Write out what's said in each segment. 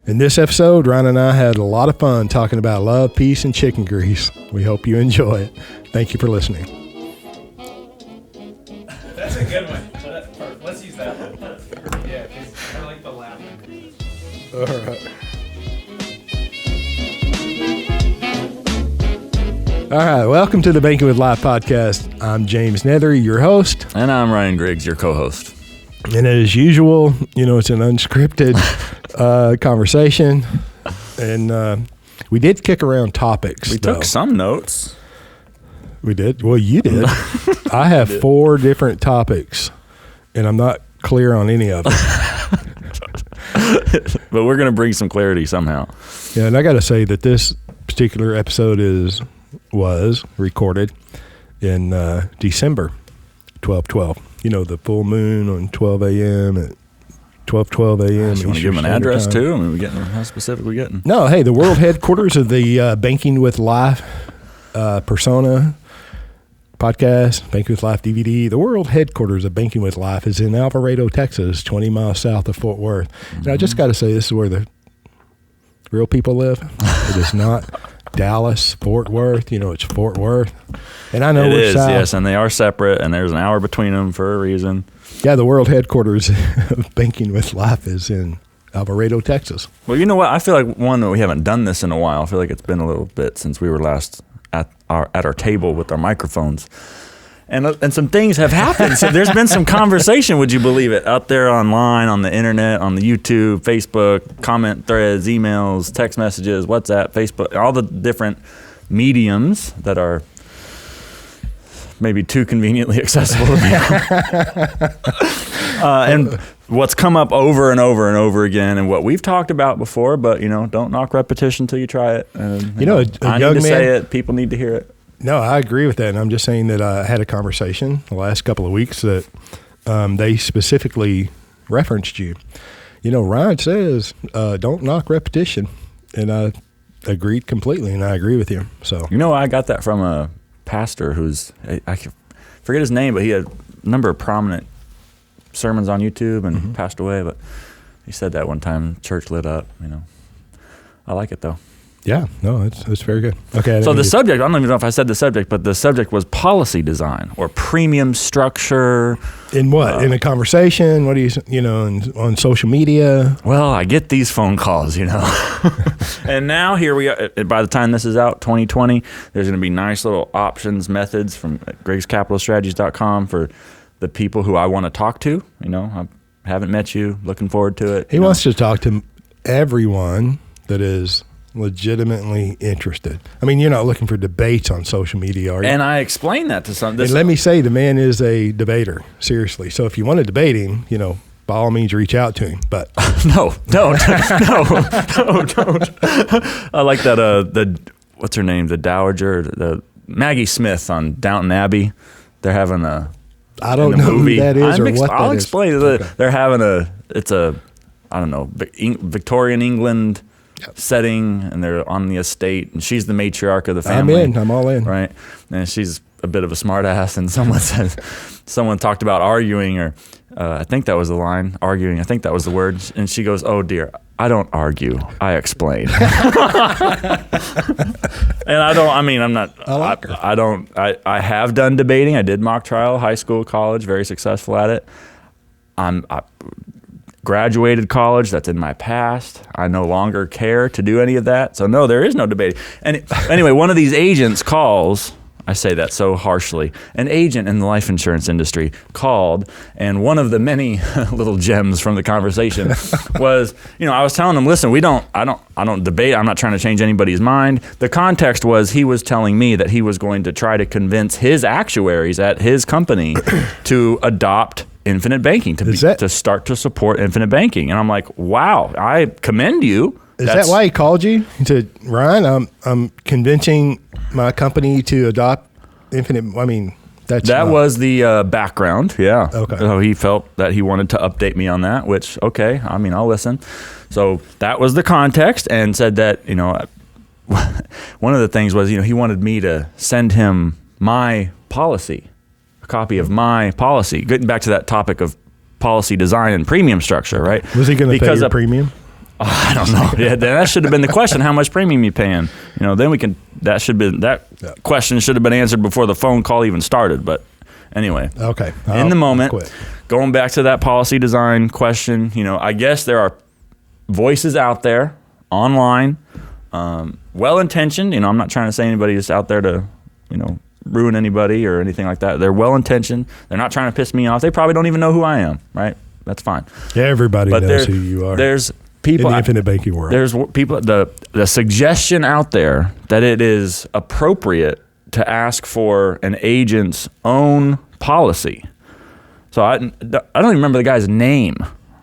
In this episode, Ryan and I had a lot of fun talking about love, peace, and chicken grease. We hope you enjoy it. Thank you for listening. That's a good one. Let's use that one. Yeah, I like the laugh. All right. All right, welcome to the Banking with Life podcast. I'm James Neathery, your host. And I'm Ryan Griggs, your co-host. And as usual, it's an unscripted conversation. And we did kick around topics. We took some notes. We did? Well, you did. I have 4 different topics, and I'm not clear on any of them. But we're going to bring some clarity somehow. Yeah, and I got to say that this particular episode was recorded in December 12/12. The full moon on 12 a.m. at 12:12 a.m. You want to give them an address too? I mean, how specific are we getting? No, hey, the world headquarters of the Banking with Life persona podcast, Banking with Life DVD. The world headquarters of Banking with Life is in Alvarado, Texas, 20 miles south of Fort Worth. Mm-hmm. And I just got to say, this is where the real people live. It is not Dallas, Fort Worth. It's Fort Worth. And I know it we're is, south. yes, and they are separate, and there's an hour between them for a reason. Yeah, the world headquarters of Banking with Life is in Alvarado, Texas. Well, you know what? I feel like, we haven't done this in a while. I feel like it's been a little bit since we were last at our table with our microphones. And some things have happened. So there's been some conversation, would you believe it, out there online, on the internet, on the YouTube, Facebook, comment threads, emails, text messages, WhatsApp, Facebook, all the different mediums that are maybe too conveniently accessible to people. And what's come up over and over and over again, and what we've talked about before, but, don't knock repetition till you try it. And, I need to say it. People need to hear it. No, I agree with that. And I'm just saying that I had a conversation the last couple of weeks that they specifically referenced you. Ryan says, don't knock repetition. And I agreed completely, and I agree with you. So I got that from a pastor who's, I forget his name, but he had a number of prominent sermons on YouTube and passed away. But he said that one time, church lit up, I like it though. Yeah, no, it's very good. Okay. So the subject, I don't even know if I said the subject, but the subject was policy design or premium structure. In what? In a conversation? What do you on social media? Well, I get these phone calls, And now here we are. By the time this is out, 2020, there's going to be nice little options, methods from GriggsCapitalStrategies.com for the people who I want to talk to. I haven't met you. Looking forward to it. He wants to talk to everyone that is legitimately interested. I mean, you're not looking for debates on social media, are you? And I explained that to some. And let me say, the man is a debater, seriously. So if you want to debate him, by all means, reach out to him. But no, don't. I like that. What's her name? The Dowager, the Maggie Smith on Downton Abbey. They're having a. I don't know who that is or what that is. I'll explain it. Okay. They're having I don't know, Victorian England setting, and they're on the estate, and she's the matriarch of the family. I'm all in. Right? And she's a bit of a smart ass, and someone talked about arguing, or I think that was the line, arguing, I think that was the word, and she goes, "Oh dear, I don't argue, I explain." And I have done debating. I did mock trial, high school, college, very successful at it. I graduated college, that's in my past. I no longer care to do any of that. So no, there is no debating. And anyway, one of these agents calls, I say that so harshly, an agent in the life insurance industry called, and one of the many little gems from the conversation was, I was telling him, listen, I don't debate. I'm not trying to change anybody's mind. The context was he was telling me that he was going to try to convince his actuaries at his company to adopt infinite banking, to start to support infinite banking. And I'm like, wow, I commend you. Is that why he called you? He said, Ryan, I'm convincing my company to adopt infinite. I mean, that was the background. Yeah. Okay. So he felt that he wanted to update me on that, which, okay, I'll listen. So that was the context, and said that, one of the things was, he wanted me to send him my policy, a copy of my policy. Getting back to that topic of policy design and premium structure, right? Was he going to pay your premium? I don't know. Yeah, that should have been the question. How much premium you paying? Then we can. That question should have been answered before the phone call even started. But anyway, okay. In the moment, going back to that policy design question, I guess there are voices out there online, well-intentioned. I'm not trying to say anybody is out there to, ruin anybody or anything like that. They're well-intentioned. They're not trying to piss me off. They probably don't even know who I am, right? That's fine. Yeah, everybody knows who you are. There's people in the infinite banking world. There's people. The suggestion out there that it is appropriate to ask for an agent's own policy. So I don't even remember the guy's name.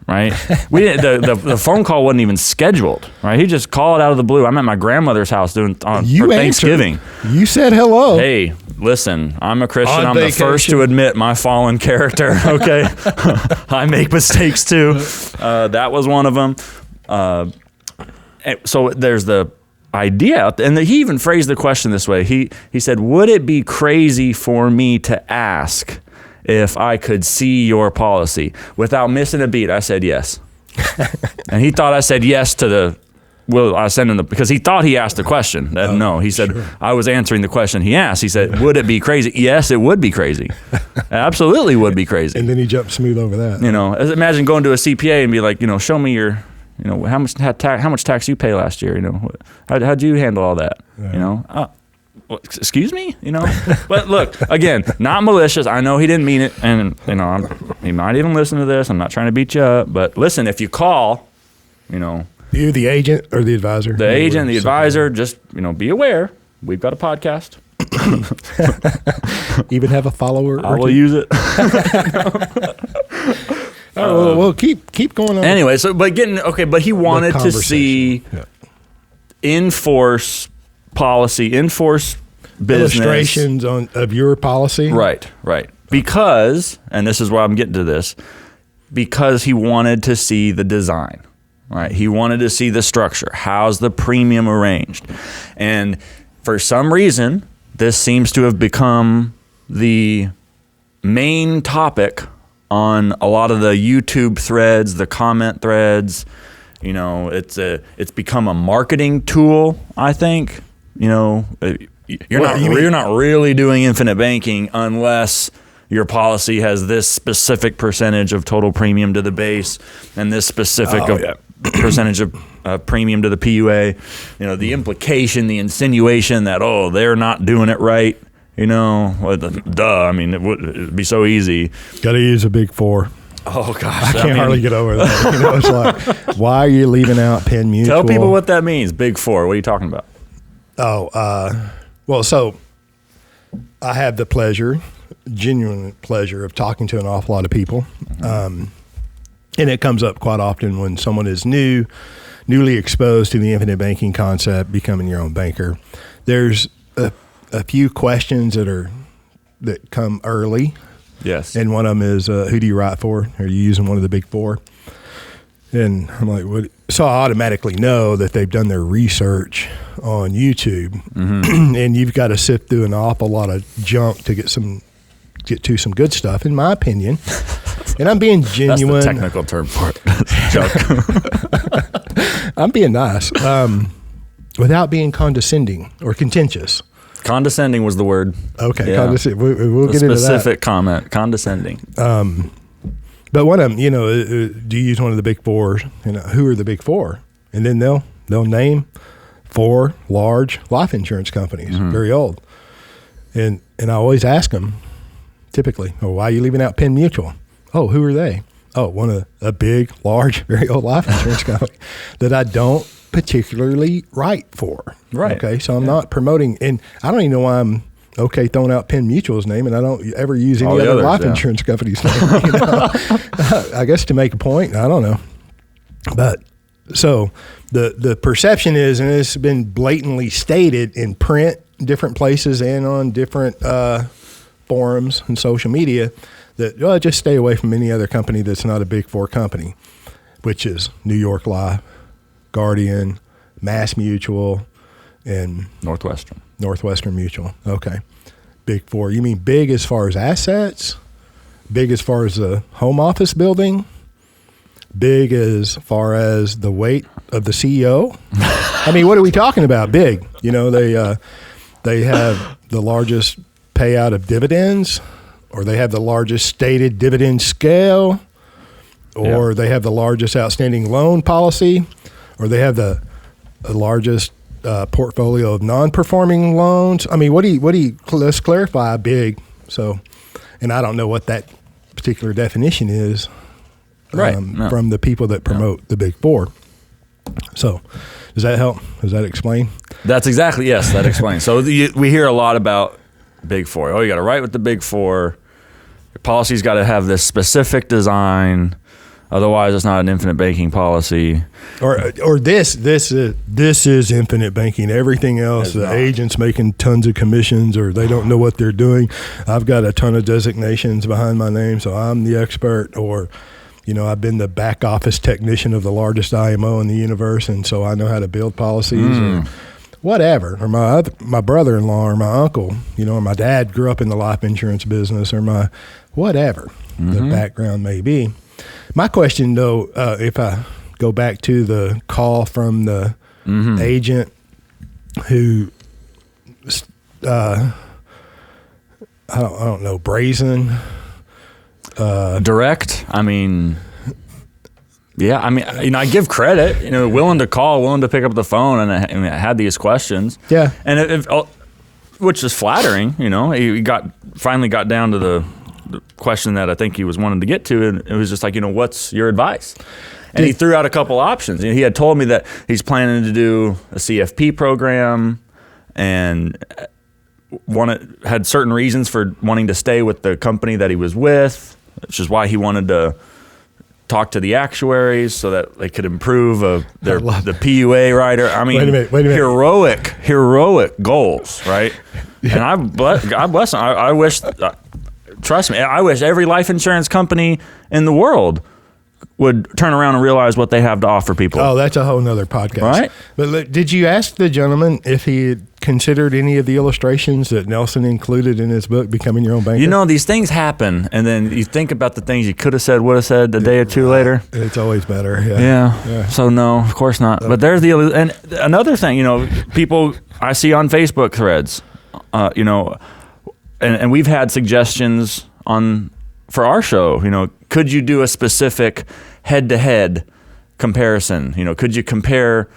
Right, we didn't. The phone call wasn't even scheduled. Right, he just called out of the blue. I'm at my grandmother's house for Thanksgiving. You said hello. Hey, listen, I'm a Christian. I'm the first to admit my fallen character. Okay, I make mistakes too. That was one of them. So there's the idea out there, and he even phrased the question this way. He said, "Would it be crazy for me to ask if I could see your policy?" Without missing a beat, I said yes. And he thought I said yes I sent him because he thought he asked the question. No, he said, sure. I was answering the question he asked. He said, would it be crazy? Yes, it would be crazy. Absolutely would be crazy. And then he jumped smooth over that. Imagine going to a CPA and be like, show me your, how much tax you pay last year? How'd you handle all that? Yeah. Well, excuse me, But look, again, not malicious. I know he didn't mean it, and he might even listen to this. I'm not trying to beat you up, but listen, if you call, you're the agent or the advisor. The agent, the advisor, just be aware. We've got a podcast. Even have a follower. I will use it. Well, keep going on. Anyway, but he wanted to see enforce business illustrations of your policy. Right. Because, and this is why I'm getting to this, because he wanted to see the design. Right. He wanted to see the structure. How's the premium arranged? And for some reason, this seems to have become the main topic on a lot of the YouTube threads, the comment threads. It's become a marketing tool, I think. You're not really doing infinite banking unless your policy has this specific percentage of total premium to the base and this specific percentage of premium to the PUA. The implication, the insinuation that, they're not doing it right. Duh. I mean, it'd be so easy. Got to use a big four. Oh, gosh. I can't hardly get over that. It's like, why are you leaving out Penn Mutual? Tell people what that means, big four. What are you talking about? Well, so I have the genuine pleasure of talking to an awful lot of people. And it comes up quite often when someone is newly exposed to the infinite banking concept, becoming your own banker. There's a few questions that come early. Yes. And one of them is, who do you write for? Are you using one of the big four? And I'm like, what? So I automatically know that they've done their research on YouTube, and you've got to sift through an awful lot of junk to get to some good stuff, in my opinion. And I'm being genuine. That's the technical term for it. Junk. I'm being nice, without being condescending or contentious. Condescending was the word. Okay, yeah. Condescending. We'll get into that. Specific comment, condescending. But one of them, do you use one of the big four? Who are the big four? And then they'll name 4 large life insurance companies, very old. And I always ask them, typically, why are you leaving out Penn Mutual? Oh, who are they? Oh, one of a big, large, very old life insurance company that I don't particularly write for. Right. Okay, so I'm not promoting, and I don't even know why I'm throwing out Penn Mutual's name, and I don't ever use any other life insurance company's name. I guess to make a point, I don't know. But so the perception is, and it's been blatantly stated in print, different places, and on different forums and social media, that just stay away from any other company that's not a big four company, which is New York Life, Guardian, Mass Mutual, and Northwestern Mutual. Okay. Big four. You mean big as far as assets? Big as far as the home office building? Big as far as the weight of the CEO? I mean, what are we talking about? Big. You know, they have the largest payout of dividends, or they have the largest stated dividend scale, or they have the largest outstanding loan policy, or they have the largest portfolio of non-performing loans. I mean, let's clarify big. So, and I don't know what that particular definition is from the people that promote the Big Four. So does that help? Does that explain? That's exactly, yes, that explains. So we hear a lot about Big Four. Oh, you got to write with the Big Four. Your policy's got to have this specific design. Otherwise, it's not an infinite banking policy. Or this is infinite banking. Everything else, the agent's making tons of commissions, or they don't know what they're doing. I've got a ton of designations behind my name, so I'm the expert. Or, you know, I've been the back office technician of the largest IMO in the universe, and so I know how to build policies or whatever. Or my brother-in-law or my uncle, you know, or my dad grew up in the life insurance business, or my whatever the background may be. My question, though, if I go back to the call from the agent who, I don't know, brazen, direct. I mean, yeah. I mean, you know, I give credit. You know, willing to call, willing to pick up the phone, and I had these questions. Yeah, and which is flattering. You know, he finally got down to the question that I think he was wanting to get to, and it was just like, you know, what's your advice? And he threw out a couple options. You know, he had told me that he's planning to do a CFP program, and had certain reasons for wanting to stay with the company that he was with, which is why he wanted to talk to the actuaries so that they could improve the PUA rider. I mean, wait a minute. Heroic goals, right? Yeah. And God bless him. I wish. Trust me, I wish every life insurance company in the world would turn around and realize what they have to offer people. Oh, that's a whole nother podcast. Right? But look, did you ask the gentleman if he had considered any of the illustrations that Nelson included in his book, Becoming Your Own Banker? You know, these things happen, and then you think about the things you could have said, would have said a day or two later. It's always better. Yeah. So no, of course not. But there's and another thing, you know, people I see on Facebook threads, you know, and we've had suggestions for our show, you know, could you do a specific head-to-head comparison? You know, could you compare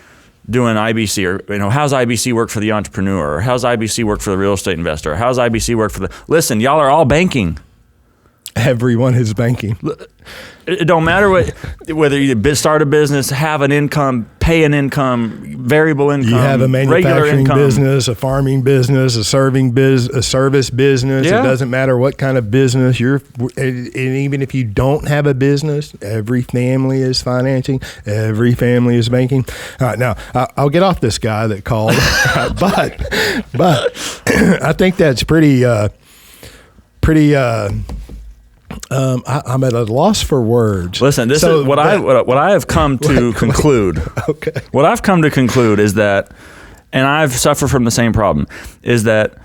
doing IBC, or, you know, how's IBC work for the entrepreneur? Or how's IBC work for the real estate investor? Or how's IBC work for listen, y'all are all banking. Everyone is banking. It don't matter whether you start a business, have an income, pay an income, variable income, you have a manufacturing business, a farming business, a service business. Yeah. It doesn't matter what kind of business and even if you don't have a business, every family is financing, every family is banking. All right, now I'll get off this guy that called, but I think that's pretty. I'm at a loss for words. Listen, this is what I have come to conclude. Okay. What I've come to conclude is that, and I've suffered from the same problem, is that,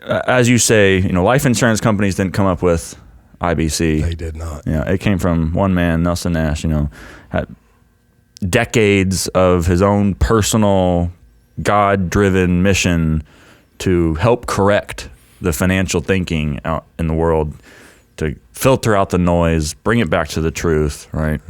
as you say, you know, life insurance companies didn't come up with IBC. They did not. Yeah, it came from one man, Nelson Nash. You know, had decades of his own personal, God-driven mission to help correct the financial thinking out in the world, to filter out the noise, bring it back to the truth, right?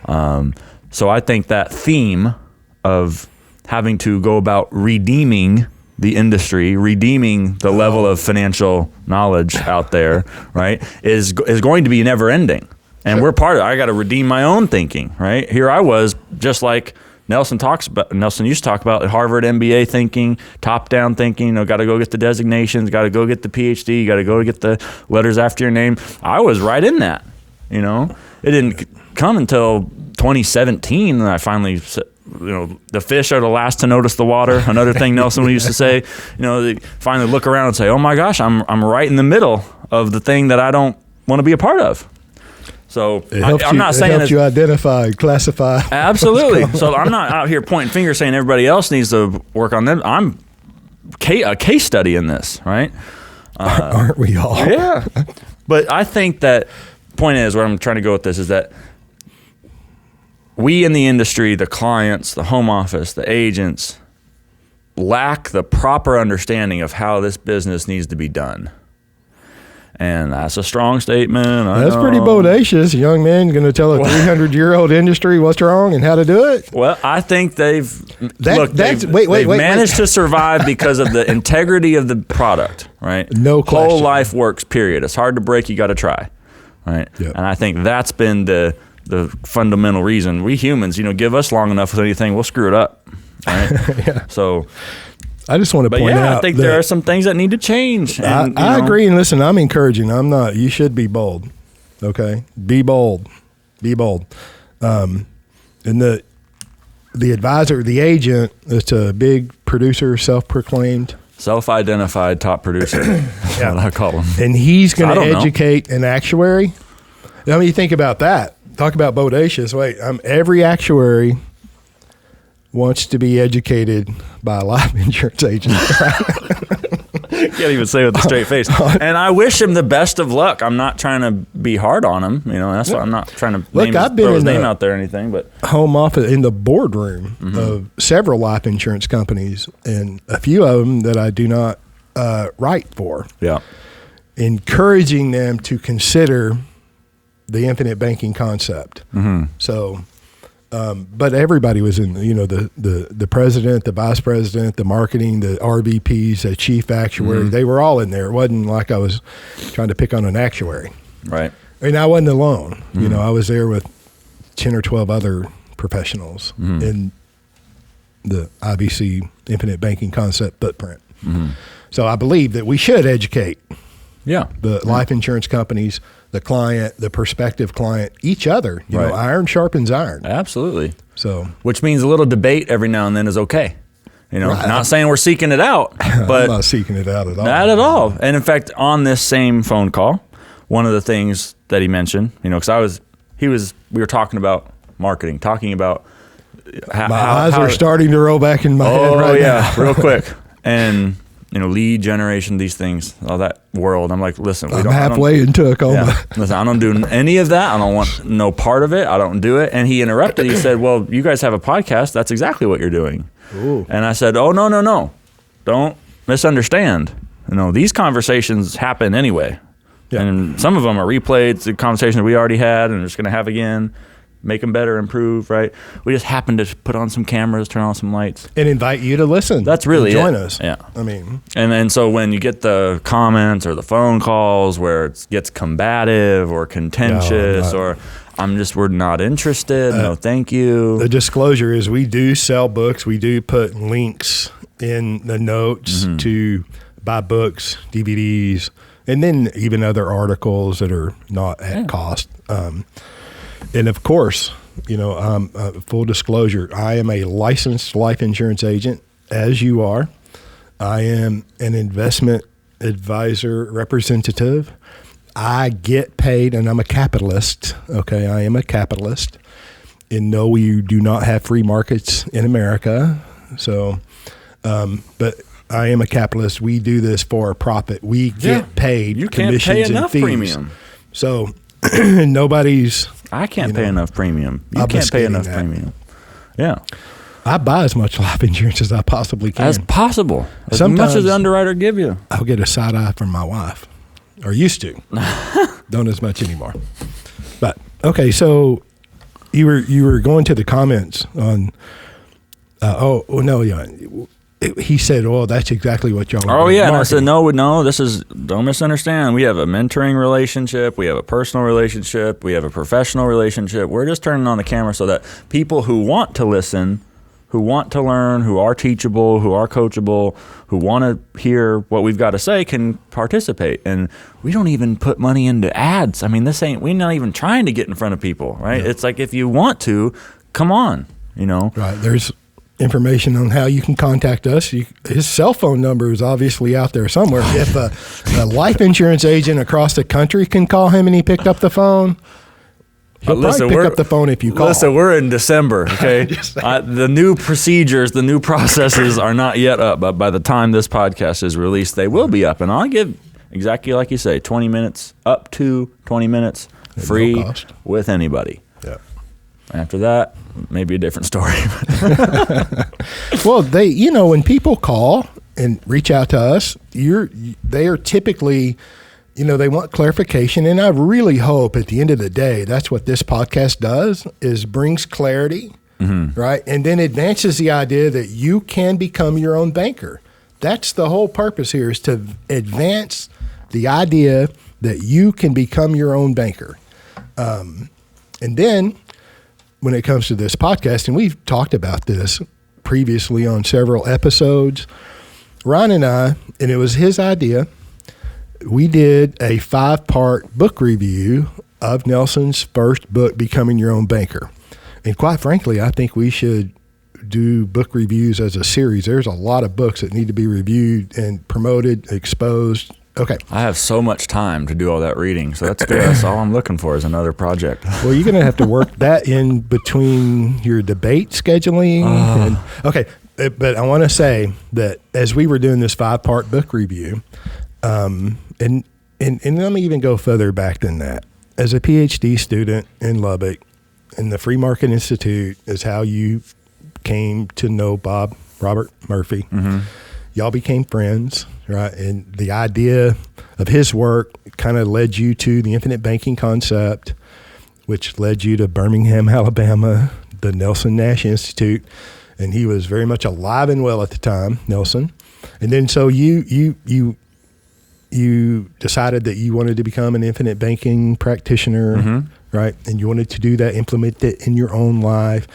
Yeah. So I think that theme of having to go about redeeming the industry, redeeming the level of financial knowledge out there, right, is going to be never ending. And we're part of it. I got to redeem my own thinking, right? Here I was, just like Nelson used to talk about Harvard MBA thinking, top-down thinking, you know, got to go get the designations, got to go get the PhD, got to go get the letters after your name. I was right in that, you know. It didn't come until 2017 and I finally, you know, the fish are the last to notice the water. Another thing Nelson used to say, you know, they finally look around and say, oh my gosh, I'm right in the middle of the thing that I don't want to be a part of. So I'm not saying it helps you identify, classify. Absolutely. So I'm not out here pointing fingers saying everybody else needs to work on them. I'm a case study in this, right? Aren't we all? Yeah. But I think that point is where I'm trying to go with this is that we in the industry, the clients, the home office, the agents, lack the proper understanding of how this business needs to be done. And that's a strong statement. That's pretty bodacious. A young man going to tell a 300-year-old industry what's wrong and how to do it? Well, I think they've wait, managed to survive because of the integrity of the product, right? No question. Whole life works, period. It's hard to break, you got to try, right? Yep. And I think that's been the fundamental reason. We humans, give us long enough with anything, we'll screw it up, right? Yeah. So I just want to point out I think there are some things that need to change. And, I agree. And listen, I'm encouraging. I'm not. You should be bold. Okay, be bold. Be bold. And the advisor, the agent, it's a big producer, self-proclaimed, self-identified top producer. That's what I call him. And he's going to educate an actuary. I mean, you think about that. Talk about bodacious. Wait, every actuary wants to be educated by a life insurance agent. Can't even say it with a straight face. And I wish him the best of luck. I'm not trying to be hard on him. That's why I'm not trying to throw his name out there or anything. But home office in the boardroom of several life insurance companies, and a few of them that I do not write for. Yeah, encouraging them to consider the infinite banking concept. So. But everybody was in, the president, the vice president, the marketing, the RVPs, the chief actuary. They were all in there. It wasn't like I was trying to pick on an actuary. Right. I mean, I wasn't alone. I was there with 10 or 12 other professionals in the IBC infinite banking concept footprint. So I believe that we should educate the life insurance companies, the client, the prospective client, each other. You know, iron sharpens iron. Absolutely. So, which means a little debate every now and then is okay. Not saying we're seeking it out, but I'm not seeking it out at all. Not at all. And in fact, on this same phone call, one of the things that he mentioned, because we were talking about marketing, talking about my eyes are starting to roll back in my head right now. real quick. And lead generation, these things, all that world. I'm like, listen, I'm halfway into a coma. Yeah, listen, I don't do any of that. I don't want no part of it. I don't do it. And he interrupted. He said, well, you guys have a podcast. That's exactly what you're doing. Ooh. And I said, oh, no. Don't misunderstand. These conversations happen anyway. Yeah. And some of them are replayed. It's a conversation that we already had and we're just going to have again. Make them better, improve, right? We just happen to put on some cameras, turn on some lights. And invite you to listen. That's really join us. Yeah. I mean. And so when you get the comments or the phone calls where it gets combative or contentious or we're not interested, no thank you. The disclosure is we do sell books. We do put links in the notes to buy books, DVDs, and then even other articles that are not at cost. And of course, full disclosure, I am a licensed life insurance agent, as you are. I am an investment advisor representative. I get paid, and I'm a capitalist. Okay, I am a capitalist. And no, we do not have free markets in America. So, but I am a capitalist. We do this for a profit. We get paid commissions and fees. Premium. So nobody's. I can't pay enough premium. You can't pay enough premium. Yeah. I buy as much life insurance as I possibly can. As possible. As much as the underwriter give you. I'll get a side eye from my wife. Or used to. Don't as much anymore. But okay, so you were going to the comments on he said, "Oh, that's exactly what y'all are doing." And I said, "No, don't misunderstand. We have a mentoring relationship, we have a personal relationship, we have a professional relationship. We're just turning on the camera so that people who want to listen, who want to learn, who are teachable, who are coachable, who want to hear what we've got to say can participate. And we don't even put money into ads. I mean, we're not even trying to get in front of people, right? Yeah. It's like, if you want to, come on, Right. There's information on how you can contact us. His cell phone number is obviously out there somewhere. If a life insurance agent across the country can call him and he picked up the phone, he'll probably pick up the phone if you call. Listen, we're in December, okay? The new procedures, the new processes are not yet up, but by the time this podcast is released, they will be up. And I'll give, exactly like you say, 20 minutes, up to 20 minutes, free with anybody. Yeah. After that, maybe a different story. Well, when people call and reach out to us, they are typically, they want clarification. And I really hope at the end of the day, that's what this podcast does, is brings clarity, right? And then advances the idea that you can become your own banker. That's the whole purpose here, is to advance the idea that you can become your own banker. And then when it comes to this podcast, and we've talked about this previously on several episodes, Ryan and I, and it was his idea, we did a 5-part book review of Nelson's first book, Becoming Your Own Banker. And quite frankly, I think we should do book reviews as a series. There's a lot of books that need to be reviewed and promoted, exposed. Okay. I have so much time to do all that reading, so that's good. That's all I'm looking for is another project. Well, you're going to have to work that in between your debate scheduling. Okay. But I want to say that as we were doing this 5-part book review, and let me even go further back than that. As a PhD student in Lubbock, and the Free Market Institute is how you came to know Robert Murphy. Y'all became friends, right? And the idea of his work kind of led you to the infinite banking concept, which led you to Birmingham, Alabama, the Nelson Nash Institute. And he was very much alive and well at the time, Nelson. And then so you decided that you wanted to become an infinite banking practitioner, right? And you wanted to do that, implement it in your own life.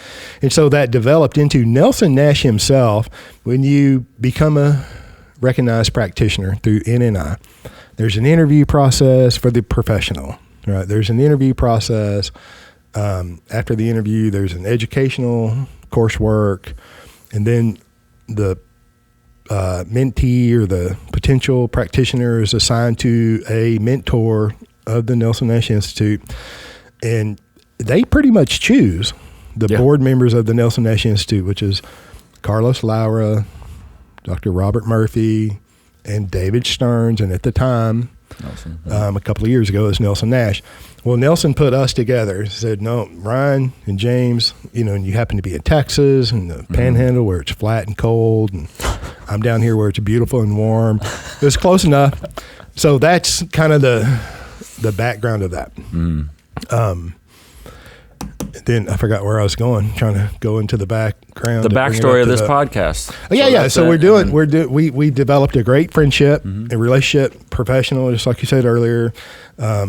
And so that developed into Nelson Nash himself. When you become a recognized practitioner through NNI, there's an interview process for the professional, right? There's an interview process. After the interview, there's an educational coursework, and then the mentee or the potential practitioner is assigned to a mentor of the Nelson Nash Institute, and they pretty much choose the board members of the Nelson Nash Institute, which is Carlos Laura, Dr. Robert Murphy, and David Stearns, and at the time, Nelson. A couple of years ago, it was Nelson Nash. Well, Nelson put us together, said, no, Ryan and James, and you happen to be in Texas and the Panhandle where it's flat and cold, and I'm down here where it's beautiful and warm. It was close enough. So that's kind of the background of that. Then I forgot where I was going, trying to go into the background. The backstory of this podcast. Oh, yeah. So we developed a great friendship, a relationship, professional, just like you said earlier,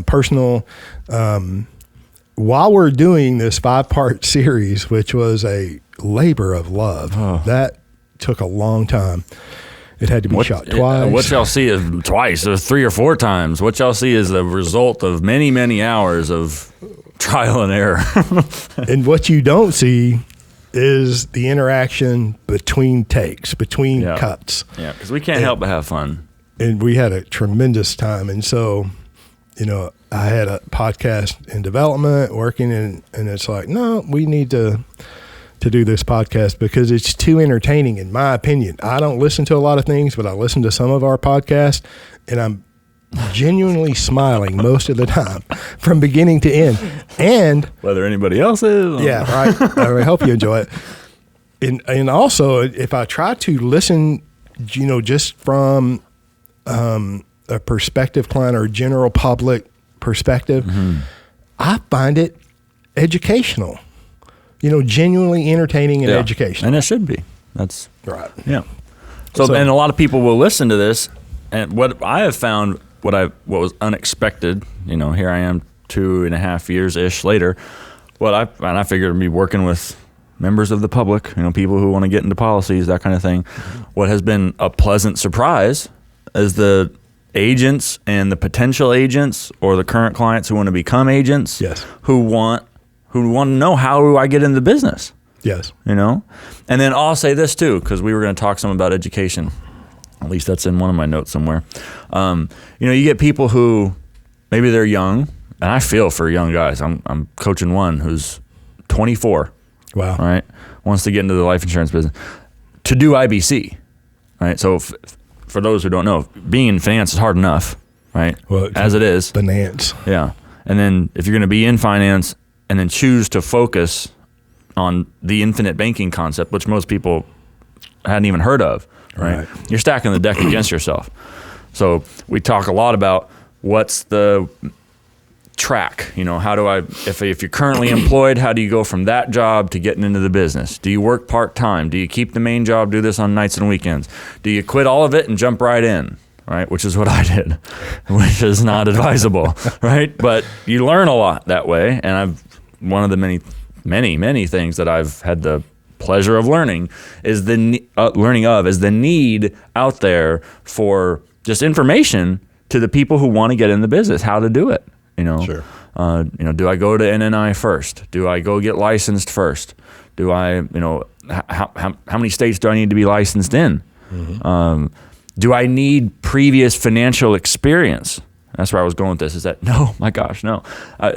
personal. While we're doing this 5-part series, which was a labor of love, that took a long time. It had to be shot twice. What y'all see is twice, or 3 or 4 times. What y'all see is the result of many, many hours of trial and error. And what you don't see is the interaction between takes, between cuts. Yeah, because we can't help but have fun. And we had a tremendous time. And so, I had a podcast in development working, and it's like, no, we need to do this podcast because it's too entertaining, in my opinion. I don't listen to a lot of things, but I listen to some of our podcasts, and I'm genuinely smiling most of the time from beginning to end. And whether anybody else is. Yeah, right. I hope you enjoy it. And also, if I try to listen, just from a prospective client or general public perspective, I find it educational. Genuinely entertaining and educational. And it should be. That's right. Yeah. So, and a lot of people will listen to this, and what I have found, what was unexpected, here I am 2.5 years-ish later, I figured I'd be working with members of the public, people who want to get into policies, that kind of thing. What has been a pleasant surprise is the agents and the potential agents or the current clients who want to become agents, who want to know, how do I get into the business? Yes. And then I'll say this too, because we were going to talk some about education. At least that's in one of my notes somewhere. You get people who maybe they're young, and I feel for young guys. I'm coaching one who's 24. Wow. Right? Wants to get into the life insurance business to do IBC. Right? So for those who don't know, being in finance is hard enough, right? Well, as it is. Finance. Yeah. And then if you're going to be in finance and then choose to focus on the infinite banking concept, which most people hadn't even heard of, right? You're stacking the deck against yourself. So we talk a lot about what's the track, how do I, if you're currently employed, how do you go from that job to getting into the business? Do you work part-time? Do you keep the main job, do this on nights and weekends? Do you quit all of it and jump right in, right? Which is what I did, which is not advisable, right? But you learn a lot that way. And one of the many things that I've had the pleasure of learning is the need out there for just information to the people who want to get in the business, how to do it. Sure. Do I go to NNI first? Do I go get licensed first? Do I, how many states do I need to be licensed in? Mm-hmm. Do I need previous financial experience? That's where I was going with this. Is that no? My gosh, no. I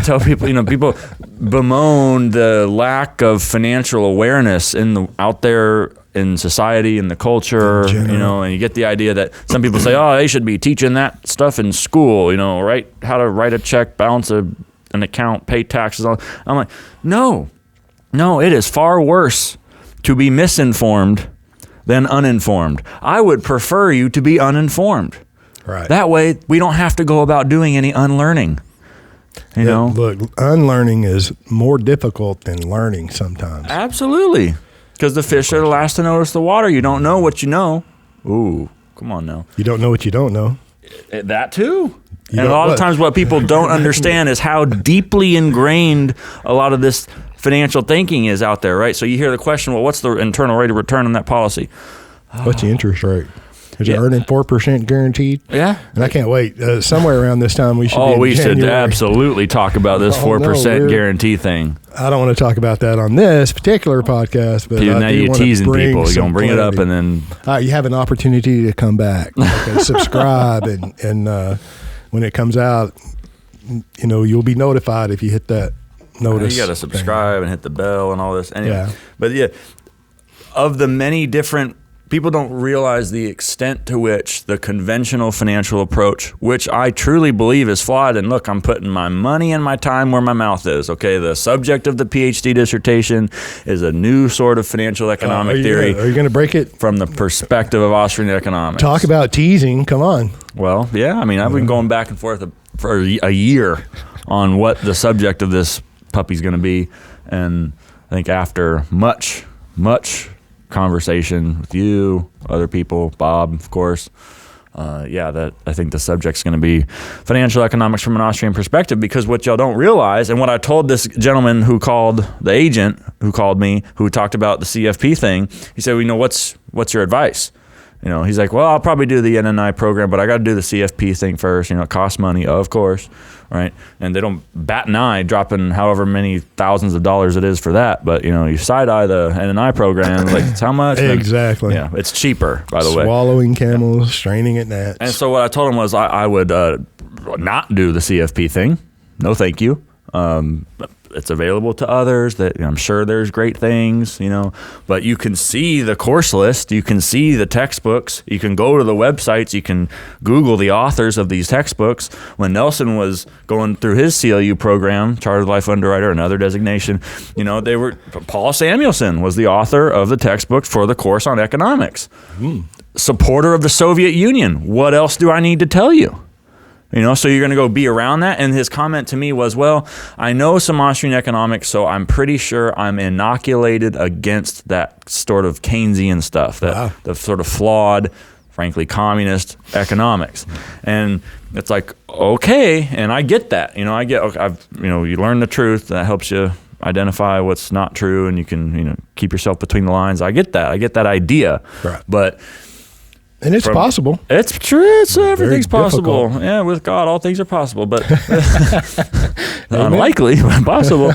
tell people, people bemoan the lack of financial awareness out there in society, in the culture, and you get the idea that some people say, oh, they should be teaching that stuff in school, right? How to write a check, balance an account, pay taxes. I'm like, no, it is far worse to be misinformed than uninformed. I would prefer you to be uninformed. Right. That way, we don't have to go about doing any unlearning. Look, unlearning is more difficult than learning sometimes. Absolutely. Because the fish are the last to notice the water. You don't know what you know. Ooh, come on now. You don't know what you don't know. That too. And a lot of times what people don't understand is how deeply ingrained a lot of this financial thinking is out there, right? So you hear the question, well, what's the internal rate of return on that policy? What's the interest rate? Is it earning 4% guaranteed? Yeah. And I can't wait. Somewhere around this time, we should be in we should January. Absolutely talk about this 4% guarantee thing. I don't want to talk about that on this particular podcast, but now you're teasing people. You're going to bring it up and then... you have an opportunity to come back. Okay, subscribe, and when it comes out, you'll be notified if you hit that notice. You got to subscribe and hit the bell and all this. Anyway, yeah. But of the many different... People don't realize the extent to which the conventional financial approach, which I truly believe is flawed. And look, I'm putting my money and my time where my mouth is. Okay, the subject of the PhD dissertation is a new sort of financial economic theory. Are you going to break it? From the perspective of Austrian economics. Talk about teasing. Come on. Well, yeah. I mean, I've been going back and forth for a year on what the subject of this puppy's going to be. And I think after much conversation with you, other people, Bob, of course. That I think the subject's going to be financial economics from an Austrian perspective, because what y'all don't realize, and what I told this gentleman who called, the agent who called me, who talked about the CFP thing, he said, what's your advice? He's like, well, I'll probably do the NNI program, but I got to do the CFP thing first. It costs money, of course, right? And they don't bat an eye dropping however many thousands of dollars it is for that. But, you side-eye the NNI program, like, it's how much? Exactly. Yeah, it's cheaper, by the way. Swallowing camels, straining at gnats. And so what I told him was I would not do the CFP thing. No, thank you. It's available to others. That I'm sure there's great things, but you can see the course list, you can see the textbooks, you can go to the websites, you can Google the authors of these textbooks. When Nelson was going through his CLU program, Chartered Life Underwriter, another designation, Paul Samuelson was the author of the textbook for the course on economics. Supporter of the Soviet Union. What else do I need to tell you? So you're going to go be around that. And his comment to me was, well, I know some Austrian economics, so I'm pretty sure I'm inoculated against that sort of Keynesian stuff, the sort of flawed, frankly, communist economics. And it's like, okay, and I get that. You learn the truth. That helps you identify what's not true, and you can, keep yourself between the lines. I get that. I get that idea. Right. But... And it's possible. It's true. Everything's possible. Yeah, with God, all things are possible. But unlikely, but possible.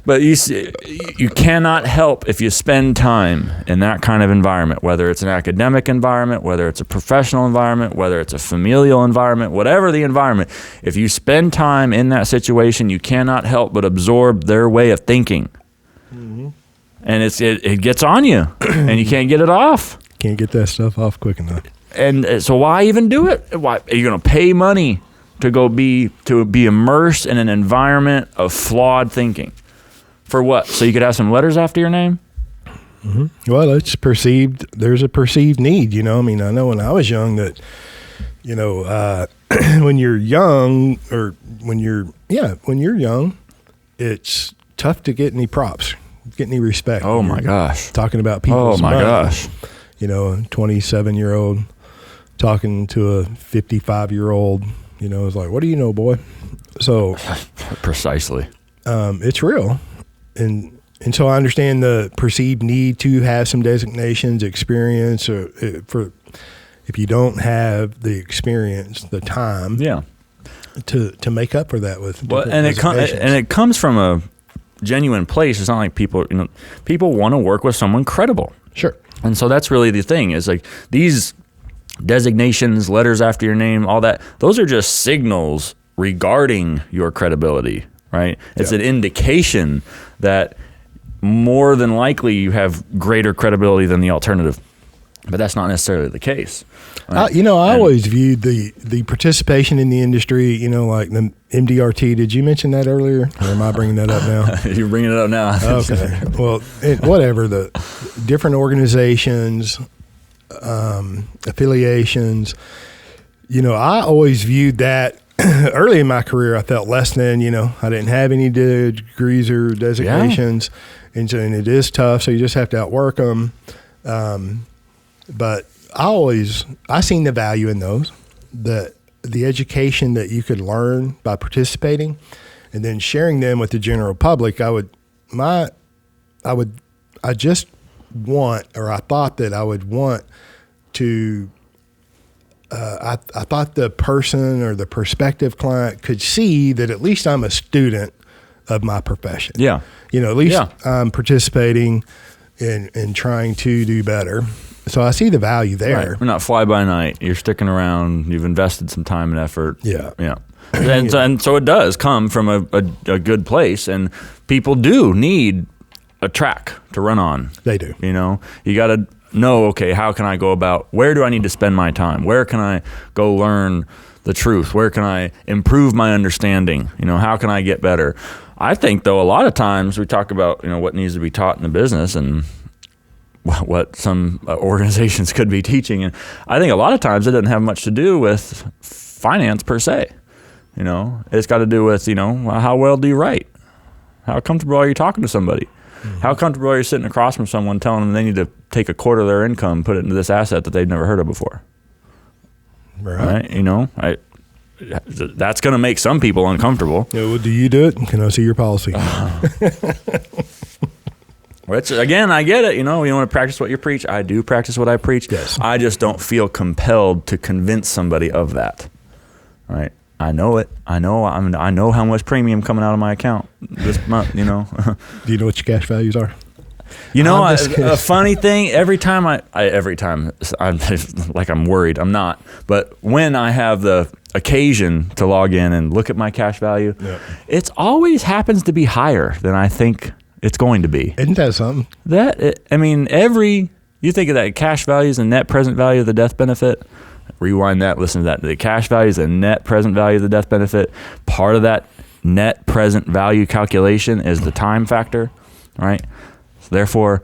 But you cannot help if you spend time in that kind of environment, whether it's an academic environment, whether it's a professional environment, whether it's a familial environment, whatever the environment. If you spend time in that situation, you cannot help but absorb their way of thinking. Mm-hmm. And it gets on you, and you can't get it off. Can't get that stuff off quick enough. And so why even do it? Why are you going to pay money to be immersed in an environment of flawed thinking? For what? So you could have some letters after your name? Well, it's perceived. There's a perceived need. I mean, I know when I was young that, when you're young, or when you're young, it's tough to get any props, get any respect. Oh my gosh! Talking about people's money. Gosh! A 27-year-old talking to a 55-year-old. It's like, what do you know, boy? So precisely, it's real, and so I understand the perceived need to have some designations, experience, or for if you don't have the experience, the time, to make up for that with it comes from a genuine place. It's not like people want to work with someone credible. Sure. And so that's really the thing, is like these designations, letters after your name, all that, those are just signals regarding your credibility, right? It's an indication that more than likely you have greater credibility than the alternative. But that's not necessarily the case. Right? I always viewed the participation in the industry, like the MDRT. Did you mention that earlier? Or am I bringing that up now? You're bringing it up now. Okay. Well, whatever, the different organizations, affiliations, I always viewed that early in my career. I felt less than, I didn't have any degrees or designations. And it is tough. So you just have to outwork them. But I seen the value in those, the education that you could learn by participating, and then sharing them with the general public. I thought that I would want to, I thought the person or the prospective client could see that at least I'm a student of my profession. Yeah. At least I'm participating in trying to do better. So I see the value there. Right. We're not fly by night. You're sticking around. You've invested some time and effort. Yeah. And so it does come from a good place, and people do need a track to run on. They do. You got to know, okay, how can I go about, where do I need to spend my time? Where can I go learn the truth? Where can I improve my understanding? How can I get better? I think, though, a lot of times we talk about, what needs to be taught in the business and what some organizations could be teaching. And I think a lot of times it doesn't have much to do with finance per se. It's got to do with, how well do you write? How comfortable are you talking to somebody? Mm-hmm. How comfortable are you sitting across from someone telling them they need to take a quarter of their income, put it into this asset that they've never heard of before? Right? That's going to make some people uncomfortable. Yeah, well, do you do it? Can I see your policy? Again, I get it. You want to practice what you preach. I do practice what I preach. Yes. I just don't feel compelled to convince somebody of that. Right? I know it. I know how much premium coming out of my account this month. Do you know what your cash values are? A funny thing, every time I'm like, I'm worried. I'm not. But when I have the occasion to log in and look at my cash value, it always happens to be higher than I think it's going to be. Isn't that something? You think of that cash value is the net present value of the death benefit. Rewind that, listen to that. The cash value is the net present value of the death benefit. Part of that net present value calculation is the time factor, right? So therefore,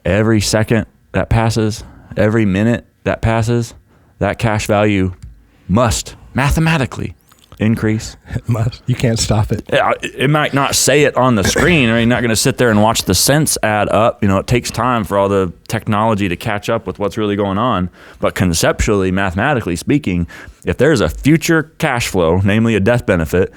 every second that passes, every minute that passes, that cash value must mathematically increase. It must. You can't stop it. It might not say it on the screen, or you're not going to sit there and watch the cents add up. It takes time for all the technology to catch up with what's really going on. But conceptually, mathematically speaking, if there's a future cash flow, namely a death benefit,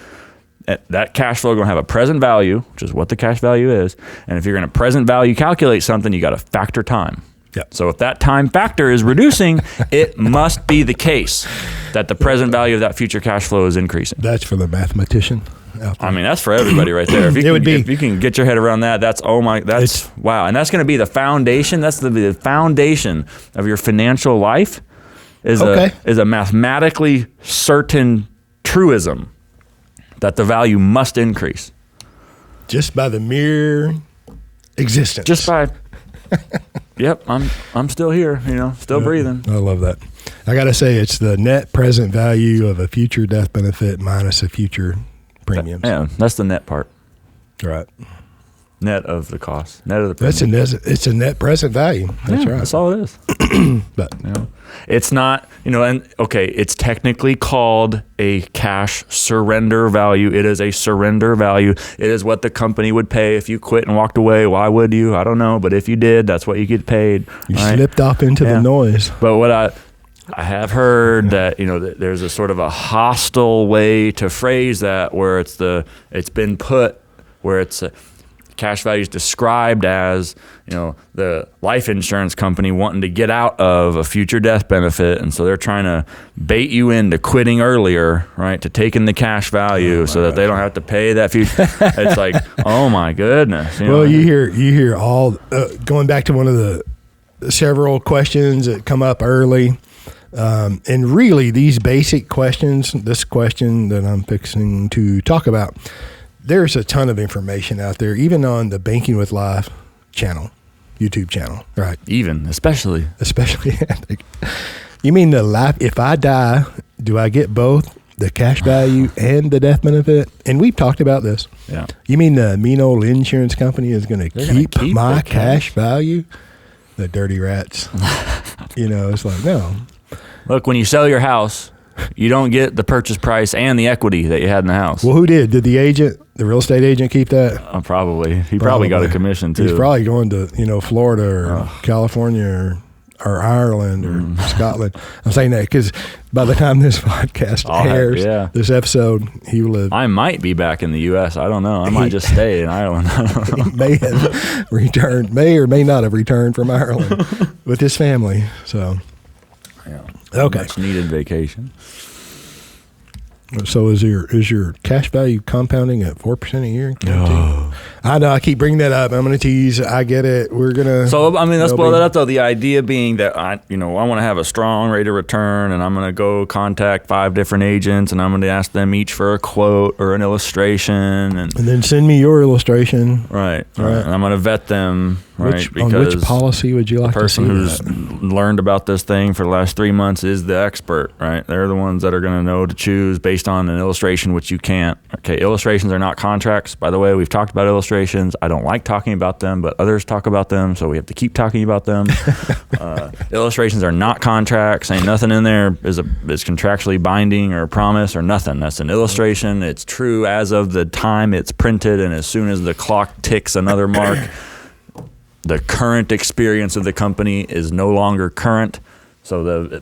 that cash flow is going to have a present value, which is what the cash value is. And if you're going to present value calculate something, you got to factor time. Yep. So if that time factor is reducing, it must be the case that the present value of that future cash flow is increasing. That's for the mathematician out there. That's for everybody right there. If you can get your head around that, wow. And that's going to be the foundation. That's the foundation of your financial life is a mathematically certain truism that the value must increase. Just by the mere existence. Just by... Yep, I'm still here, still breathing. I love that. I got to say, it's the net present value of a future death benefit minus a future premiums. Yeah, that's the net part. Right. Net of the cost. Net of the That's premium. it's a net present value. That's right. That's all it is. But It's not, and okay, it's technically called a cash surrender value. It is a surrender value. It is what the company would pay if you quit and walked away. Why would you? I don't know. But if you did, that's what you get paid. you right? slipped off into the noise. But what I have heard that that there's a sort of a hostile way to phrase that, where it's been put where it's cash value is described as the life insurance company wanting to get out of a future death benefit, and so they're trying to bait you into quitting earlier, right? To taking the cash value so that they don't have to pay that future. It's like, oh my goodness. Well, you hear all going back to one of the several questions that come up early. And really, these basic questions, this question that I'm fixing to talk about, there's a ton of information out there, even on the Banking with Life channel, YouTube channel, right? Especially. You mean the life? If I die, do I get both the cash value and the death benefit? And we've talked about this. Yeah. You mean the mean old insurance company is going to keep my cash value? The dirty rats. It's like, no. Look, when you sell your house, you don't get the purchase price and the equity that you had in the house. Well, who did? Did the real estate agent keep that? Probably. He probably got a commission too. He's probably going to, Florida or California or Ireland or Scotland. I'm saying that because by the time this podcast airs, this episode, he will have. I might be back in the U.S. I don't know. I might just stay in Ireland. I don't know. He may have returned, may or may not have returned from Ireland with his family. So, okay. Much needed vacation. So is your cash value compounding at 4% a year? No. I know. I keep bringing that up. I'm going to tease. I get it. We're gonna. So let's blow that up though. The idea being that I want to have a strong rate of return, and I'm going to go contact 5 different agents, and I'm going to ask them each for a quote or an illustration, and then send me your illustration. Right. And I'm going to vet them. Right, on which policy would you like to see? The person who's learned about this thing for the last 3 months is the expert, right? They're the ones that are going to know to choose based on an illustration, which you can't. Okay, illustrations are not contracts. By the way, we've talked about illustrations. I don't like talking about them, but others talk about them, so we have to keep talking about them. Illustrations are not contracts. Ain't nothing in there is contractually binding or a promise or nothing. That's an illustration. It's true as of the time it's printed, and as soon as the clock ticks another mark, the current experience of the company is no longer current. So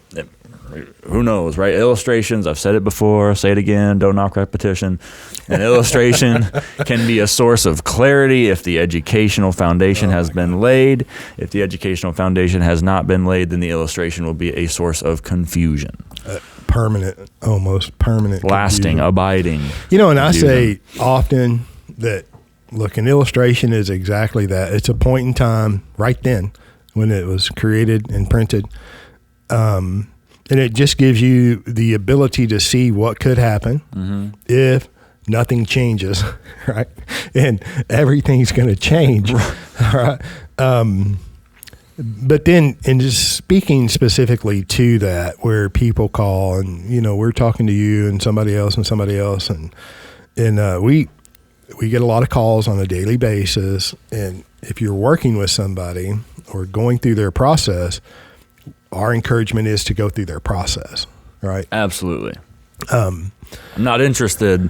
who knows, right? Illustrations, I've said it before, say it again, don't knock repetition. An illustration can be a source of clarity if the educational foundation has been laid. If the educational foundation has not been laid, then the illustration will be a source of confusion. Permanent, almost permanent. Lasting, confusion. Abiding. And I say often that, look, an illustration is exactly that. It's a point in time right then when it was created and printed. And it just gives you the ability to see what could happen if nothing changes, right? And everything's going to change, right? But then, and just speaking specifically to that, where people call and, we're talking to you and somebody else, and we get a lot of calls on a daily basis, and if you're working with somebody or going through their process, our encouragement is to go through their process, right? Absolutely. I'm not interested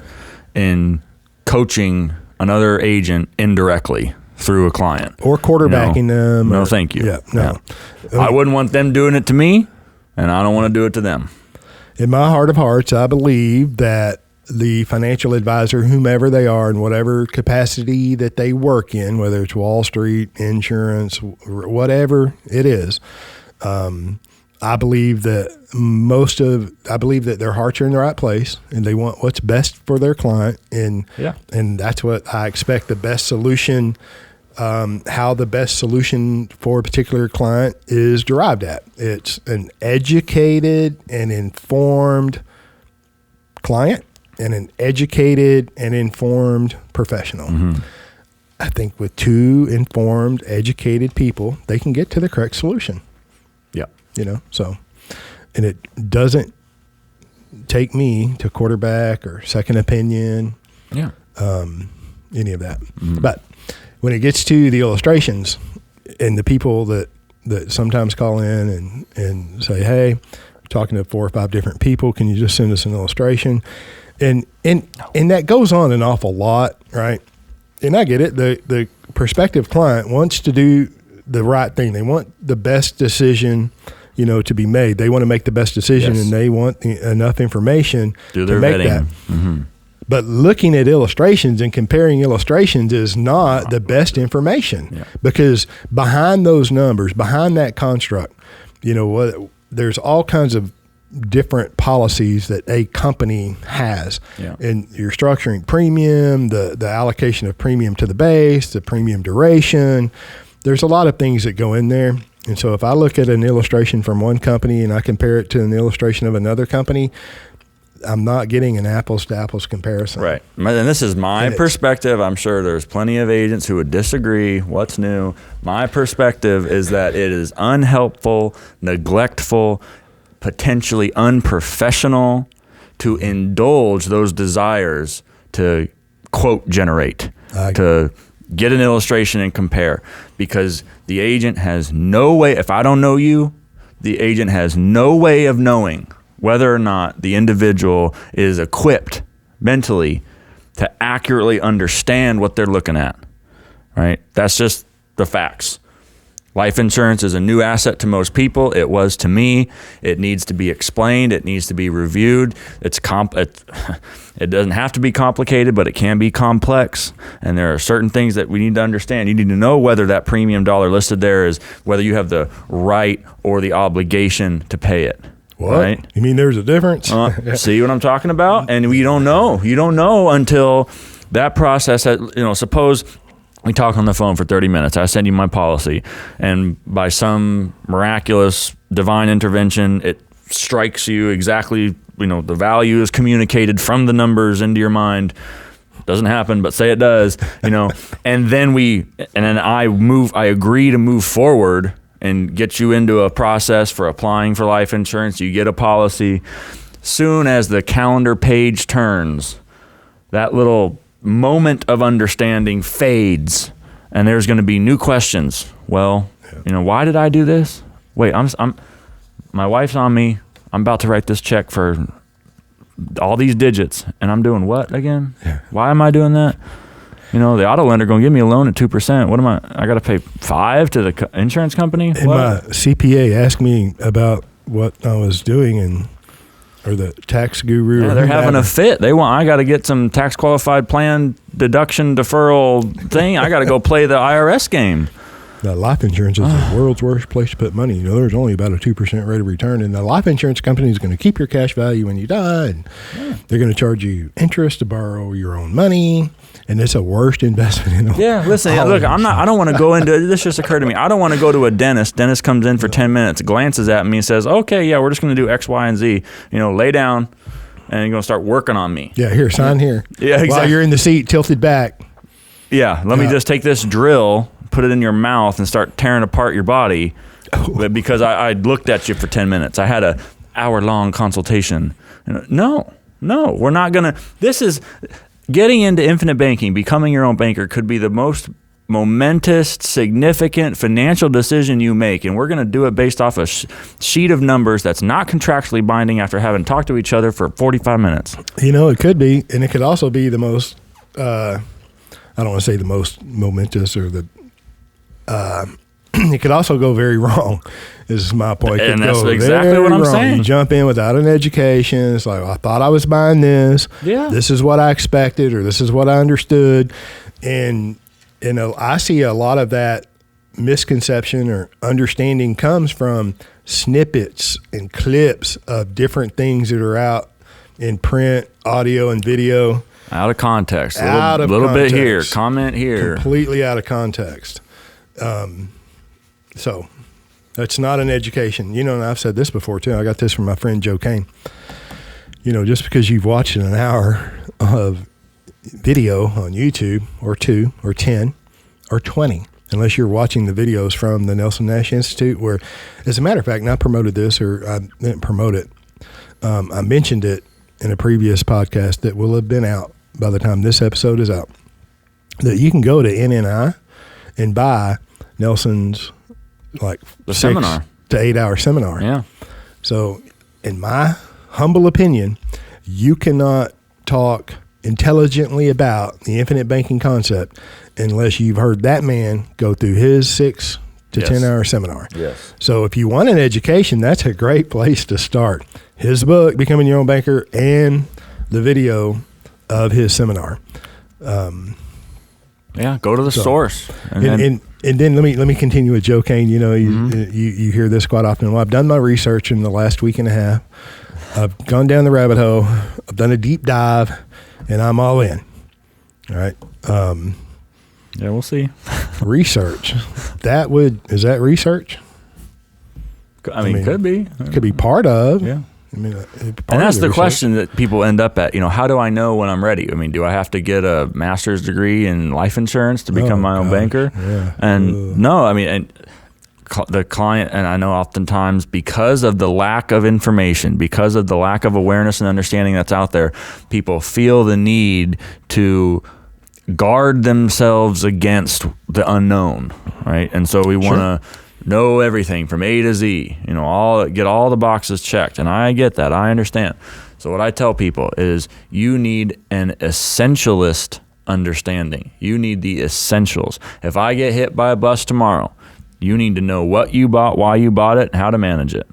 in coaching another agent indirectly through a client. Or quarterbacking them. No, thank you. Yeah, no. I wouldn't want them doing it to me, and I don't want to do it to them. In my heart of hearts, I believe that the financial advisor, whomever they are, in whatever capacity that they work in, whether it's Wall Street, insurance, whatever it is, I believe that their hearts are in the right place, and they want what's best for their client, and that's what I expect the best solution. How the best solution for a particular client is derived at. It's an educated and informed client and an educated and informed professional. Mm-hmm. I think with 2 informed, educated people, they can get to the correct solution. Yeah. So, and it doesn't take me to quarterback or second opinion. Yeah. Any of that. Mm-hmm. But when it gets to the illustrations and the people that sometimes call in and say, hey, I'm talking to 4 or 5 different people, can you just send us an illustration? And that goes on an awful lot, right? And I get it. The prospective client wants to do the right thing. They want the best decision, to be made. They want to make the best decision, and they want enough information to make that. Mm-hmm. But looking at illustrations and comparing illustrations is not the best information, because behind those numbers, behind that construct, there's all kinds of different policies that a company has. And you're structuring premium, the allocation of premium to the base, the premium duration. There's a lot of things that go in there. And so if I look at an illustration from one company and I compare it to an illustration of another company, I'm not getting an apples to apples comparison. Right. And this is my perspective. I'm sure there's plenty of agents who would disagree. What's new? My perspective is that it is unhelpful, neglectful, potentially unprofessional to indulge those desires to quote generate, to get an illustration and compare, because the agent has no way, if I don't know you, the agent has no way of knowing whether or not the individual is equipped mentally to accurately understand what they're looking at, right? That's just the facts. Life insurance is a new asset to most people. It was to me. It needs to be explained. It needs to be reviewed. It doesn't have to be complicated, but it can be complex. And there are certain things that we need to understand. You need to know whether that premium dollar listed there is whether you have the right or the obligation to pay it. What? Right? You mean there's a difference? See what I'm talking about? And you don't know. You don't know until that process, suppose we talk on the phone for 30 minutes. I send you my policy, and by some miraculous divine intervention, it strikes you exactly, the value is communicated from the numbers into your mind. Doesn't happen, but say it does, and then I agree to move forward and get you into a process for applying for life insurance. You get a policy. Soon as the calendar page turns, that little moment of understanding fades, and there's going to be new questions. Well, why did I do this? Wait, my wife's on me. I'm about to write this check for all these digits, and I'm doing what again? Why am I doing that? The auto lender going to give me a loan at 2%. What am I got to pay 5 to the insurance company? And my CPA asked me about what I was doing, or the tax guru. Yeah, they're having a fit. I got to get some tax qualified plan deduction deferral thing. I got to go play the IRS game. The life insurance is the world's worst place to put money. There's only about a 2% rate of return, and the life insurance company is going to keep your cash value when you die, and they're going to charge you interest to borrow your own money, and it's a worst investment in the world. Yeah, listen, look, I don't want to go into this. Just occurred to me. I don't want to go to a dentist. Dentist comes in for 10 minutes, glances at me, and says, "Okay, yeah, we're just going to do X, Y, and Z. Lay down, and you're going to start working on me." Yeah, here, sign here. Yeah, exactly. While you're in the seat, tilted back. Yeah, let me just take this drill, put it in your mouth, and start tearing apart your body. Because I looked at you for 10 minutes. I had a hour-long consultation. No, we're not going to. This is getting into infinite banking, becoming your own banker could be the most momentous, significant financial decision you make. And we're going to do it based off a sheet of numbers that's not contractually binding after having talked to each other for 45 minutes. It could be. And it could also be the most, I don't want to say the most momentous or it could also go very wrong, is my point. And that's exactly what I'm saying. You jump in without an education. It's like, I thought I was buying this. Yeah. This is what I expected, or this is what I understood. And I see a lot of that misconception or understanding comes from snippets and clips of different things that are out in print, audio, and video. Out of context. A little bit here, comment here. Completely out of context. So that's not an education. And I've said this before too. I got this from my friend Joe Kane. Just because you've watched an hour of video on YouTube, or 2 or 10 or 20, unless you're watching the videos from the Nelson Nash Institute, where, as a matter of fact, and I promoted this, or I didn't promote it. I mentioned it in a previous podcast that will have been out by the time this episode is out, that you can go to NNI and buy Nelson's like The 6 seminar. to 8 hour seminar. Yeah. So, in my humble opinion, you cannot talk intelligently about the infinite banking concept unless you've heard that man go through his 6 to Yes. 10 hour seminar. Yes. So if you want an education, that's a great place to start. His book, Becoming Your Own Banker, and the video of his seminar. Yeah, go to the source. And then let me continue with Joe Kane. You know, you hear this quite often. Well, I've done my research in the last week and a half. I've gone down the rabbit hole. I've done a deep dive, and I'm all in. All right. yeah, we'll see. Research. Is that research? I mean, could be. Could be part of. Yeah. I mean, And that's the question that people end up at. You know, how do I know when I'm ready? I mean, do I have to get a master's degree in life insurance to become my own banker? Yeah. And no, I mean, and the client, and I know oftentimes because of the lack of information, because of the lack of awareness and understanding that's out there, people feel the need to guard themselves against the unknown, right? And so we want to know everything from A to Z, you know, get all the boxes checked. And I get that. I understand. So what I tell people is you need an essentialist understanding. You need the essentials. If I get hit by a bus tomorrow, you need to know what you bought, why you bought it, and how to manage it.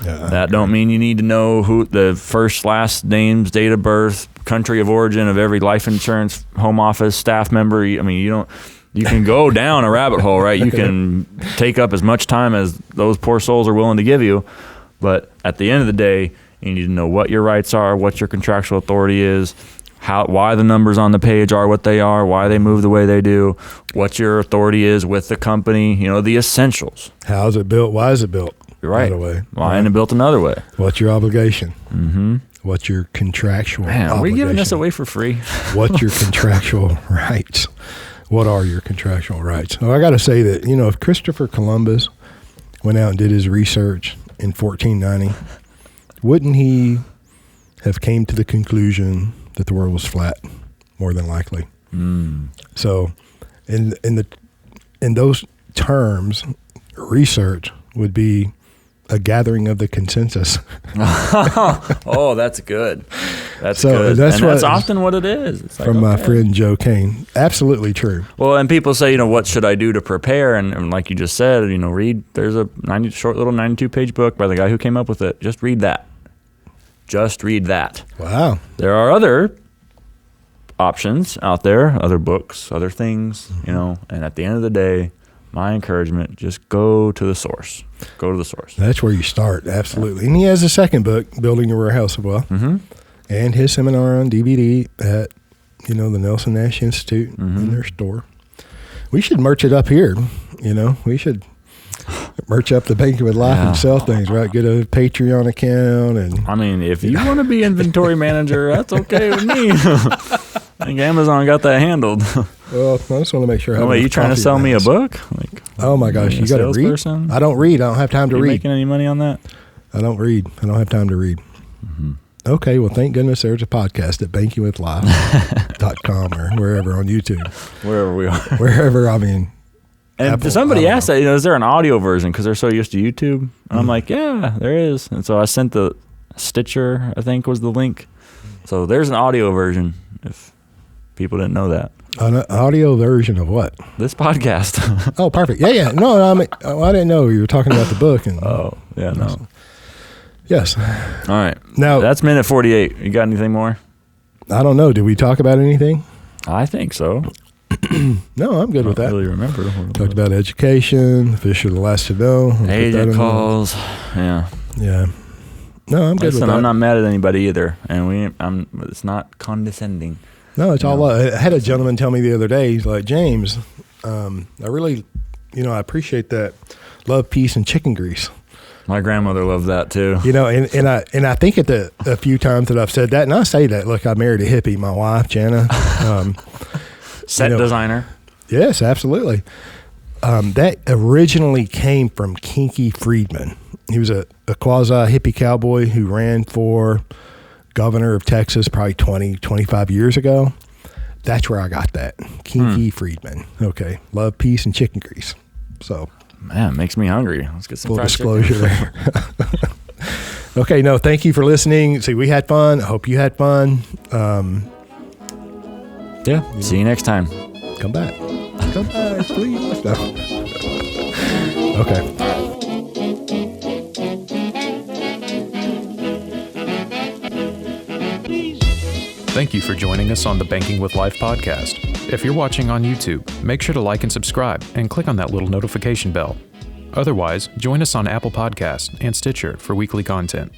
Yeah, that don't mean you need to know who the first, last names, date of birth, country of origin of every life insurance home office staff member. I mean, you can go down a rabbit hole, right? You can take up as much time as those poor souls are willing to give you. But at the end of the day, you need to know what your rights are, what your contractual authority is, why the numbers on the page are what they are, why they move the way they do, what your authority is with the company, you know, the essentials. How is it built? Why is it built? Right. By the way. Why isn't it built another way? What's your obligation? Mm-hmm. What's your contractual Man, are we obligation? giving this away for free? What's your contractual rights? What are your contractual rights? Well, I got to say that, you know, if Christopher Columbus went out and did his research in 1490, wouldn't he have came to the conclusion that the world was flat? More than likely. So, in those terms, research would be a gathering of the consensus. Oh, that's good. That's good. That's often what it is. It's like, from my friend Joe Kane. Absolutely true. Well, and people say, you know, what should I do to prepare? And like you just said, you know, there's a short little 92-page book by the guy who came up with it. Just read that. Just read that. Wow. There are other options out there, other books, other things, you know, and at the end of the day, my encouragement, just go to the source. Go to the source. That's where you start, absolutely. And he has a second book, Building a Warehouse of Wealth, and his seminar on DVD at, you know, the Nelson Nash Institute in their store. We should merch it up here, you know. We should merch up the Banking with Life and sell things, right? Get a Patreon account. And I mean, if you want to be inventory manager, that's okay with me. I think Amazon got that handled. Well, I just want to make sure. Oh, wait, you trying to sell me a book? Like, oh my gosh, you got to read. I don't read. I don't have time to read. Making any money on that? I don't read. I don't have time to read. Okay, well, thank goodness there's a podcast at bankingwithlife.com or wherever on YouTube. Wherever we are. Wherever, I mean. And Apple, somebody asked that, you know, is there an audio version? Because they're so used to YouTube. And I'm like, yeah, there is. And so I sent the Stitcher, I think was the link. So there's an audio version if people didn't know that. An audio version of what? This podcast. Oh, perfect. Yeah. No, I mean, I didn't know you were talking about the book. And oh, yeah, no. Yes. All right. Now that's minute 48. You got anything more? I don't know. Did we talk about anything? I think so. No, I'm good with that. I don't really remember. Talked about education, fish are the last to know. Agent calls. Yeah. Yeah. No, I'm good with that. I'm not mad at anybody either. And it's not condescending. No, it's all I had a gentleman tell me the other day, he's like, James, I really, you know, I appreciate that love, peace, and chicken grease. My grandmother loved that too. You know, and I think a few times that I've said that, and I say that, look, I married a hippie, my wife, Jana. Set designer. Yes, absolutely. That originally came from Kinky Friedman. He was a quasi-hippie cowboy who ran for governor of Texas probably 20, 25 years ago. That's where I got that. Kinky Friedman. Okay. Love, peace, and chicken grease. So, Man, makes me hungry. Let's get some full fried disclosure chicken. there. Okay. No, thank you for listening. See, we had fun. I hope you had fun. Yeah. See you next time. Come back. Come back, please. No. Okay. Thank you for joining us on the Banking with Life podcast. If you're watching on YouTube, make sure to like and subscribe and click on that little notification bell. Otherwise, join us on Apple Podcasts and Stitcher for weekly content.